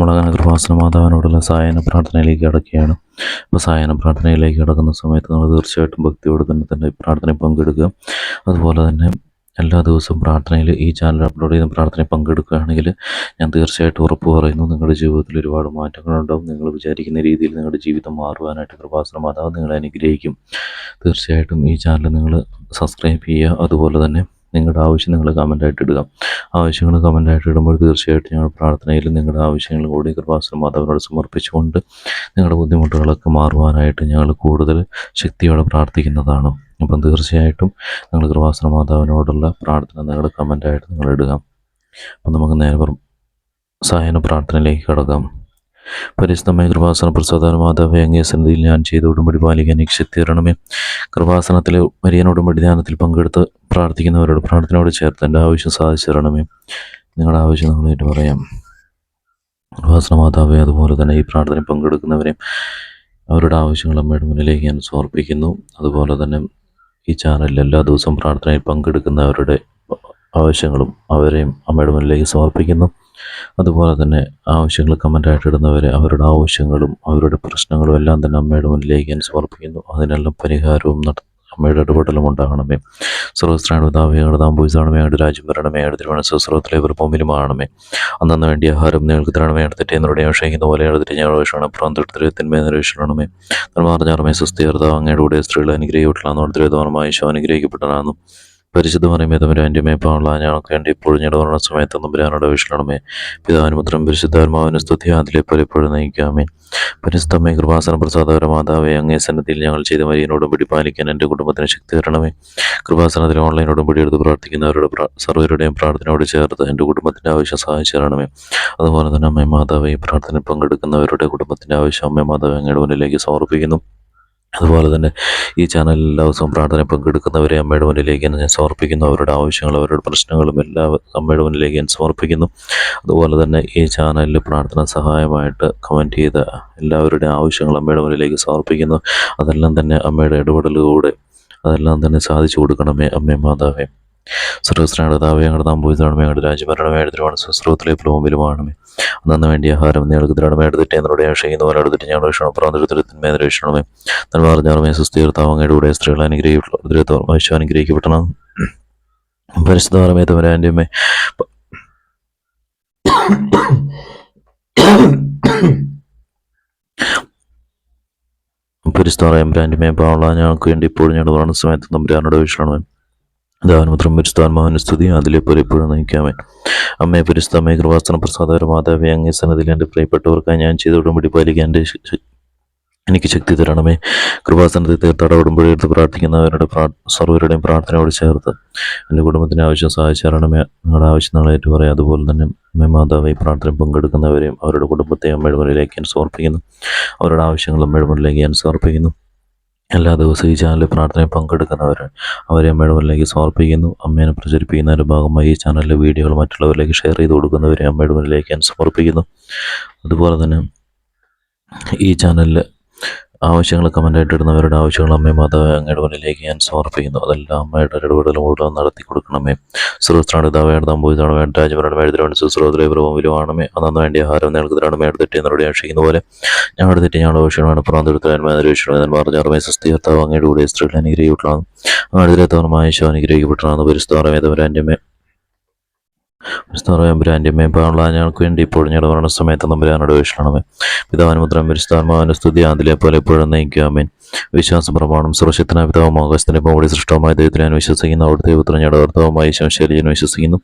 നമ്മളങ്ങനെ കൃപാസന മാതാവിനോടുള്ള സായാഹ്ന പ്രാർത്ഥനയിലേക്ക് കടക്കുകയാണ്. അപ്പോൾ സായാഹ്ന പ്രാർത്ഥനയിലേക്ക് കടക്കുന്ന സമയത്ത് നമ്മൾ തീർച്ചയായിട്ടും ഭക്തിയോട് തന്നെ പ്രാർത്ഥനയിൽ പങ്കെടുക്കുക. അതുപോലെ തന്നെ എല്ലാ ദിവസവും പ്രാർത്ഥനയിൽ ഈ ചാനൽ അപ്ലോഡ് ചെയ്യുന്ന പ്രാർത്ഥനയിൽ പങ്കെടുക്കുകയാണെങ്കിൽ ഞാൻ തീർച്ചയായിട്ടും ഉറപ്പ് പറയുന്നു, നിങ്ങളുടെ ജീവിതത്തിൽ ഒരുപാട് മാറ്റങ്ങളുണ്ടാവും. നിങ്ങൾ വിചാരിക്കുന്ന രീതിയിൽ നിങ്ങളുടെ ജീവിതം മാറുവാനായിട്ട് കൃപാസന മാതാവ് നിങ്ങളെ അനുഗ്രഹിക്കും. തീർച്ചയായിട്ടും ഈ ചാനൽ നിങ്ങൾ സബ്സ്ക്രൈബ് ചെയ്യുക. അതുപോലെ തന്നെ നിങ്ങളുടെ ആവശ്യം നിങ്ങൾ കമൻറ്റായിട്ട് ഇടുക. ആവശ്യങ്ങൾ കമൻറ്റായിട്ട് ഇടുമ്പോൾ തീർച്ചയായിട്ടും ഞങ്ങൾ പ്രാർത്ഥനയിൽ നിങ്ങളുടെ ആവശ്യങ്ങൾ കൂടി കൃപാസന മാതാവിനോട് സമർപ്പിച്ചുകൊണ്ട് നിങ്ങളുടെ ബുദ്ധിമുട്ടുകളൊക്കെ മാറുവാനായിട്ട് ഞങ്ങൾ കൂടുതൽ ശക്തിയോടെ പ്രാർത്ഥിക്കുന്നതാണ്. അപ്പം തീർച്ചയായിട്ടും നിങ്ങൾ കൃപാസന മാതാവിനോടുള്ള പ്രാർത്ഥന നിങ്ങളുടെ കമൻറ്റായിട്ട് നിങ്ങൾ ഇടുക. അപ്പം നമുക്ക് നേരെ സായാഹ്ന പ്രാർത്ഥനയിലേക്ക് കടക്കാം. പരിശുദ്ധമായ കൃപാസന പ്രസാദാന മാതാവേ, അങ്ങേ സന്നിധിയിൽ ഞാൻ ചെയ്ത ഉടമ്പടി പാലിക്കാൻ എനിക്ക് ശക്തി തരണമേ. കൃപാസനത്തിലെ മരിയൻ ഉടമ്പടി ധ്യാനത്തിൽ പങ്കെടുത്ത് പ്രാർത്ഥിക്കുന്നവരോട് പ്രാർത്ഥനയോട് ചേർത്ത് എൻ്റെ ആവശ്യം സാധിച്ചു തരണമേ. നിങ്ങളുടെ ആവശ്യം നിങ്ങളായിട്ട് പറയാം. കൃപാസന മാതാവേ, അതുപോലെ തന്നെ ഈ പ്രാർത്ഥനയിൽ പങ്കെടുക്കുന്നവരെയും അവരുടെ ആവശ്യങ്ങൾ അമ്മയുടെ മുന്നിലേക്ക് ഞാൻ സമർപ്പിക്കുന്നു. അതുപോലെ തന്നെ ഈ ചാനലിൽ എല്ലാ ദിവസവും പ്രാർത്ഥനയിൽ പങ്കെടുക്കുന്നവരുടെ ആവശ്യങ്ങളും അവരെയും അമ്മയുടെ മുന്നിലേക്ക് സമർപ്പിക്കുന്നു. അതുപോലെ തന്നെ ആവശ്യങ്ങൾ കമൻറ്റായിട്ട് ഇടുന്നവരെ അവരുടെ ആവശ്യങ്ങളും അവരുടെ പ്രശ്നങ്ങളും എല്ലാം തന്നെ അമ്മയുടെ മുന്നിലേക്ക് ഞാൻ സമർപ്പിക്കുന്നു. അതിനെല്ലാം പരിഹാരവും അമ്മയുടെ ഇടപെടലും ഉണ്ടാകണമേ. സർവസ്ത്രാണുതാവയുടെ താമ്പൂസാണമേ, അയാളുടെ രാജ്യം വരണമേ, അയാളുടെ തിരുവനന്തപുരത്തിലെ ഇവർ ഭൂമിയിലുമാണമേ. അന്നു വേണ്ടിയ ആഹാരം നിങ്ങൾക്ക് തരണമേ. അടുത്തിട്ട് എന്നോട് ക്ഷയിക്കുന്ന പോലെ അടുത്തിട്ട് ഞാൻ വേഷമാണ് പ്രാന്തത്തിന്മേ നിരീക്ഷണമേ. പറഞ്ഞാറമേ സുസ്ഥിരതാവ് അങ്ങയുടെ കൂടെ സ്ത്രീകൾ അനുഗ്രഹിക്കപ്പെട്ടാന്ന് ദുരിതപരമായ ഈശോ അനുഗ്രഹിക്കപ്പെട്ടതാണെന്നും പരിശുദ്ധ പറയുമേ തമ്പുരാൻ്റെ മേപ്പാനുള്ള ഞങ്ങൾക്ക് വേണ്ടി ഇപ്പോഴും ഞങ്ങളുടെ സമയത്ത് തമ്പുരാനോട് വീക്ഷണമേ. പിതാവിനും പുത്രനും പരിശുദ്ധാത്മാവിനും സ്തുതി അതിലെ പലപ്പോഴും നയിക്കാമേ. പരിശുദ്ധമേ കൃപാസന പ്രസാദകര മാതാവേ, അങ്ങേ സന്നിധിയിൽ ഞങ്ങൾ ചെയ്ത മരിയനോടും പിടി പാലിക്കാൻ എൻ്റെ കുടുംബത്തിന് ശക്തി തരണമേ. കൃപാസനത്തിൽ ഓൺലൈനോടും പിടിയെടുത്ത് പ്രാർത്ഥിക്കുന്നവരുടെ സർവരുടെയും പ്രാർത്ഥനയോട് ചേർത്ത് എൻ്റെ കുടുംബത്തിൻ്റെ ആവശ്യം സഹായിച്ചു തരണമേ. അതുപോലെ തന്നെ അമ്മേ മാതാവേ, ഈ പ്രാർത്ഥനയിൽ പങ്കെടുക്കുന്നവരുടെ കുടുംബത്തിൻ്റെ ആവശ്യം അമ്മേ മാതാവേ അങ്ങയുടെ മുന്നിലേക്ക് സമർപ്പിക്കുന്നു. അതുപോലെ തന്നെ ഈ ചാനലിൽ എല്ലാ ദിവസവും പ്രാർത്ഥന പങ്കെടുക്കുന്നവരെ അമ്മയുടെ മുന്നിലേക്ക് ഞാൻ സമർപ്പിക്കുന്നു. അവരുടെ ആവശ്യങ്ങളും അവരുടെ പ്രശ്നങ്ങളും എല്ലാം അമ്മയുടെ മുന്നിലേക്ക് ഞാൻ സമർപ്പിക്കുന്നു. അതുപോലെ തന്നെ ഈ ചാനലിൽ പ്രാർത്ഥന സഹായമായിട്ട് കമൻറ്റ് ചെയ്ത എല്ലാവരുടെയും ആവശ്യങ്ങൾ അമ്മയുടെ മുന്നിലേക്ക് സമർപ്പിക്കുന്നു. അതെല്ലാം തന്നെ അമ്മയുടെ ഇടപെടലിലൂടെ അതെല്ലാം തന്നെ സാധിച്ചു കൊടുക്കണമേ അമ്മേ മാതാവേ. സർവസ്രാണതാവേ, ഞങ്ങളുടെ താമ്പൂസാണമേ, ഞങ്ങളുടെ രാജ്യഭരണമേ, തിരുവോണ സ്വസ്ത്രത്തിലെ പ്ലോമിലുമാണമേ. അന്നു വേണ്ടിയ ആഹാരം ഞങ്ങൾക്ക് തരണമേ. അടുത്തിട്ട് എന്നോട് ക്ഷയിക്കുന്ന പോലെ അടുത്തിട്ട് ഞങ്ങളുടെ ക്ഷണപ്രാന്തരത്തിന്മേ നിരീക്ഷണമേ. ഞാൻ പറഞ്ഞാറമേ സുസ്ഥിരതാവ് അങ്ങയുടെ കൂടെ സ്ത്രീകൾ അനുഗ്രഹിക്കപ്പെട്ടു അനുഗ്രഹിക്കപ്പെടണം. പരിശുദ്ധമേ തമ്പുരാൻ്റെ അമ്മേ, പരിശുദ്ധമേ പാവള ഞങ്ങൾക്ക് വേണ്ടി ഇപ്പോഴും ഞങ്ങളുടെ മരണ സമയത്ത് തമ്പുരാനോട് വീക്ഷണമേ. ദാനപുത്രം പരിശുദ്ധാത്മാവിന് സ്തുതി അതിലെ പോലെ എപ്പോഴും നയിക്കാമേ. അമ്മയെ പരിശുദ്ധമേ കൃപാസന പ്രസാദകര മാതാവേ, അങ്ങേ സന്നദ്ധിയിൽ എൻ്റെ പ്രിയപ്പെട്ടവർക്കായി ഞാൻ ചെയ്ത ഉടമ്പടി പാലിക്കാൻ എനിക്ക് ശക്തി തരണമേ. കൃപാസനത്തിൽ തീർത്ഥാട ഉടമ്പടി എടുത്ത് പ്രാർത്ഥിക്കുന്നവരുടെ സർവരുടെയും പ്രാർത്ഥനയോട് ചേർത്ത് എൻ്റെ കുടുംബത്തിൻ്റെ ആവശ്യം സഹായിച്ചു തരണമേ. നിങ്ങളുടെ ആവശ്യം നിങ്ങളേറ്റു പറയാം. അതുപോലെ തന്നെ അമ്മേ മാതാവേ, ഈ പ്രാർത്ഥന പങ്കെടുക്കുന്നവരെയും അവരുടെ കുടുംബത്തെയും അമ്മയുടെ മുന്നിലേക്ക് ഞാൻ സമർപ്പിക്കുന്നു. അവരുടെ ആവശ്യങ്ങൾ അമ്മയുടെ മുന്നിലേക്ക് ഞാൻ സമർപ്പിക്കുന്നു. എല്ലാ ദിവസവും ഈ ചാനലിൽ പ്രാർത്ഥനയിൽ പങ്കെടുക്കുന്നവർ അവരെ അമ്മയുടെ മുന്നിലേക്ക് സമർപ്പിക്കുന്നു. അമ്മേനെ പ്രചരിപ്പിക്കുന്നതിൻ്റെ ഭാഗമായി ഈ ചാനലിലെ വീഡിയോകൾ മറ്റുള്ളവരിലേക്ക് ഷെയർ ചെയ്ത് കൊടുക്കുന്നവരെ അമ്മയുടെ മുന്നിലേക്ക് ഞാൻ സമർപ്പിക്കുന്നു. അതുപോലെ തന്നെ ഈ ചാനലിൽ ആവശ്യങ്ങൾ കമൻറ്റായിട്ട് ഇടുന്നവരുടെ ആവശ്യങ്ങൾ അമ്മേ മാതാവേ അങ്ങയുടെ മുന്നിലേക്ക് ഞാൻ സമർപ്പിക്കുന്നു. അതെല്ലാം അമ്മയുടെ ഇടപെടലോടെ നടത്തി കൊടുക്കണമേ. സർവസ്ത്രാണുതാവയുടെ തമ്പൂസാണ് വേണ്ട രാജ്യഭരണ മേടത്തിലാണ് സുശ്രോതിലെ പ്രഭുവിലുമാണമേ. അന്നു വേണ്ടി ആഹാരം നിങ്ങൾക്ക് തരണമേ. അടുത്തിട്ട് എന്നോട് ക്ഷയിക്കുന്ന പോലെ ഞങ്ങളുടെ തെറ്റി ഞങ്ങളുടെ ആവശ്യമാണ് പ്രാന്തത്തിന്മേ നിരീക്ഷണം പറഞ്ഞാറമേ. സുസ്ഥിരതാവ് അങ്ങയുടെ കൂടെ സ്ത്രീകൾ അനുഗ്രഹിക്കപ്പെട്ടാണ് അങ്ങയുടെ ദുരിതപരമായ ഈശോ അനുഗ്രഹിക്കപ്പെട്ടാണ്. പരിശുദ്ധമേ തമ്പുരാൻ്റെ ബ്രാൻഡ്യമേ പാവള ഞങ്ങൾക്ക് വേണ്ടി ഇപ്പോൾ ഞങ്ങളുടെ മരണ സമയത്ത് തമ്പുരാനോട് വീക്ഷണമേ. പിതാവിനും പുത്രനും പരിശുദ്ധാത്മാവിന്റെ സ്തുതി അതിലെ പോലെ എപ്പോഴും നയിക്കാമേൻ. വിശ്വാസ പ്രമാണം സുരക്ഷിതനായ പിതാവും ആകാശത്തിന്റെ പോടി സൃഷ്ടമായ ദൈവത്തിൽ ഞാൻ വിശ്വസിക്കുന്നു. അവിടുത്തെ പുത്രൻ ഞങ്ങളുടെ കർത്താവുമായി ശംശൈലി ഞാൻ വിശ്വസിക്കുന്നു.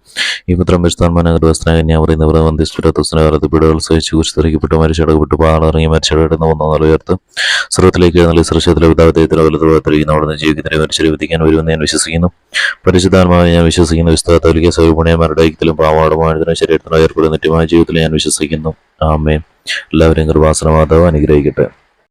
ഈ പുത്രൻ പരിശുദ്ധാത്മാനഗർഭസ്ഥനായ ഞാൻ പറയുന്നവർ വന്ദിഷ്ടത്തുകാലത്ത് പിടകൾ സഹിച്ചു കുറിച്ചിറക്കപ്പെട്ടു മരിച്ചടക്കപ്പെട്ടു പാളിറങ്ങി മരിച്ചടക്കുന്ന ഒന്നാൾ ഉയർത്ത് സ്രോതത്തിലേക്ക് നല്ല സുരക്ഷിതത്തിലെ പിതാവ് ദൈവത്തിന് വലുതായിരിക്കുന്ന അവിടുന്ന് ജീവിതത്തിനെ മരിച്ചു വിധിക്കാൻ വരുമെന്ന് ഞാൻ വിശ്വസിക്കുന്നു. പരിശുദ്ധാത്മാവിനെ ഞാൻ വിശ്വസിക്കുന്നു. വിസ്താരത്തോലിക്ക സൗപുണ്യമാരുടെ ഐക്യത്തിലും പാവാടുമായതിനും ശരീരത്തിനും ഏർപ്പെടുന്ന നിത്യമായ ജീവിതത്തിൽ ഞാൻ വിശ്വസിക്കുന്നു. ആമേൻ. എല്ലാവരെയും കൃപാസന മാതാവ് അനുഗ്രഹിക്കട്ടെ.